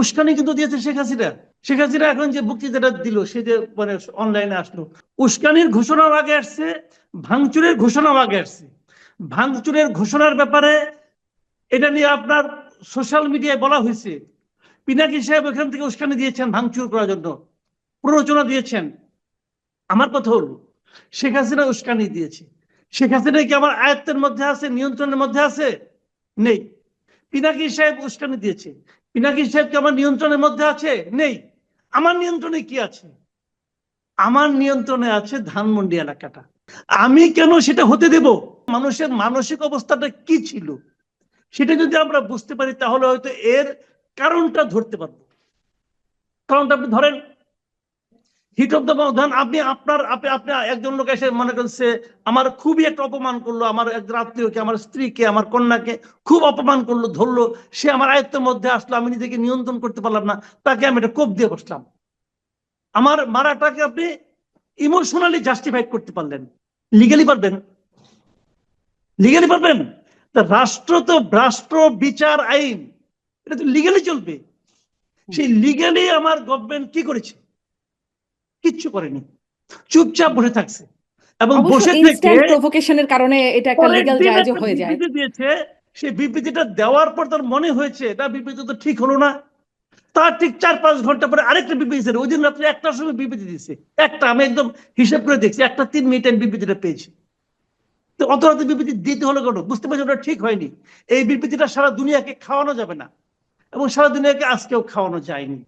উস্কানি কিন্তু দিয়েছে শেখ হাসিনা। শেখ হাসিনা এখন যে বক্তৃতাটা দিল, সে যে মানে অনলাইনে আসলো, উস্কানির ঘোষণার আগে আসছে, ভাঙচুরের ঘোষণাও আগে আসছে। ভাঙচুরের ঘোষণার ব্যাপারে এটা নিয়ে আপনার সোশ্যাল মিডিয়ায় বলা হয়েছে, পিনাকি সাহেব ওখান থেকে উস্কানি দিয়েছেন ভাঙচুর করার জন্য, প্ররোচনা দিয়েছেন। আমার কথা হলো, শেখ হাসিনা উস্কানি দিয়েছে। শেখ হাসিনা কি আমার আয়ত্তের মধ্যে আছে, নিয়ন্ত্রণের মধ্যে আছে? নেই। পিনাকি সাহেব উস্কানি দিয়েছে, পিনাকি সাহেব কি আমার নিয়ন্ত্রণের মধ্যে আছে? নেই। আমার নিয়ন্ত্রণে কি আছে? আমার নিয়ন্ত্রণে আছে ধানমন্ডি এলাকাটা। আমি কেন সেটা হতে দেব? মানুষের মানসিক অবস্থাটা কি ছিল সেটা যদি আমরা বুঝতে পারি, তাহলে হয়তো এর কারণটা ধরতে পারবো। কারণটা আপনি ধরেন, হিট অফ দ্য ধরেন আপনি আপনি একজন লোক এসে মনে করছে আমার খুবই একটা অপমান করলো, আমার একজন আত্মীয়কে, আমার স্ত্রীকে, আমার কন্যাকে খুব অপমান করলো, ধরলো, সে আমার আয়ত্তের মধ্যে আসলো, আমি নিজেকে নিয়ন্ত্রণ করতে পারলাম না, তাকে আমি একটা কোপ দিয়ে বসলাম। আমার মারাটাকে আপনি ইমোশনালি জাস্টিফাইড করতে পারলেন, লিগালি পারবেন? লিগালি পারবেন? তা রাষ্ট্র তো, রাষ্ট্র বিচার আইন, এটা তো লিগালি চলবে। সেই লিগালি আমার গভর্নমেন্ট কি করেছে? কিচ্ছু করেনি, চুপচাপ বসে থাকছে। এবং বসে থেকে ইনস্ট্যান্ট প্রভোকেশনের কারণে এটা একটা লিগ্যাল জায়জও হয়ে যায়। বিবৃতি দিয়েছে। সেই বিবৃতিটা দেওয়ার পর তার মনে হয়েছে এটা বিবৃতি তো ঠিক হলো না, তার ঠিক 4-5 ঘন্টা পরে আরেকটা বিবৃতি দিয়েছে। ওই দিন রাত্রে 1টার সময় বিবৃতি দিয়েছে একটা, আমি একদম হিসেব করে দেখছি, 1টা 3 মিনিট আমি বিবৃতিটা পেয়েছি। তো অত রাতে বিবৃতি দিতে হলো কেন? বুঝতে পারছি ওটা ঠিক হয়নি। এই বিবৃতিটা সারা দুনিয়াকে খাওয়ানো যাবে না, এবং সারা দুনিয়াকে আজকেও খাওয়ানো যায়নি।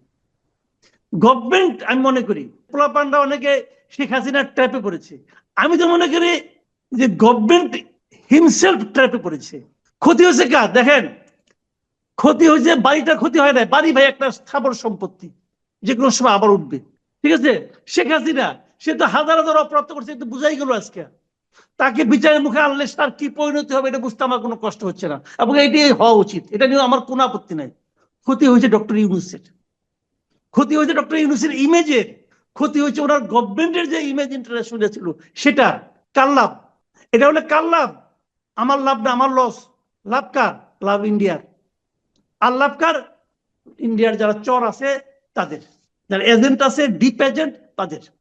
গভর্নমেন্ট, আমি মনে করি পোলাপান্ডা অনেকে শেখ হাসিনার ট্র্যাপে পড়েছে, আমি তো মনে করি যে গভর্নমেন্ট হিমসেলফ ট্র্যাপে পড়েছে। ক্ষতি হয়েছে কার দেখেন? ক্ষতি হয়েছে বাড়িটা, ক্ষতি হয় না। বাড়ি ভাই একটা স্থাবর সম্পত্তি, যে কোনো সময় আবার উঠবে। ঠিক আছে, শেখ হাসিনা সে তো হাজার হাজার অপরাধ করছে, একটু বুঝাই গেল আজকে। তাকে বিচারের মুখে আনলে তার কি পরিণতি হবে এটা বুঝতে আমার কোনো কষ্ট হচ্ছে না, এবং এটাই হওয়া উচিত, এটা নিয়ে আমার কোনো আপত্তি নাই। ক্ষতি হয়েছে ডক্টর ইউনূসের, ক্ষতি হয়েছে ডক্টর ইউনূসের ইমেজের, ক্ষতি হয়েছে ওনার গভর্নমেন্টের যে ইমেজ ইন্টারন্যাশনাল ছিল সেটা। কার লাভ? এটা হলে কার লাভ? আমার লাভ না, আমার লস। লাভ কার? লাভ ইন্ডিয়ার। আর লাভ কার? ইন্ডিয়ার যারা চর আছে তাদের, যারা এজেন্ট আছে, ডিপ এজেন্ট তাদের।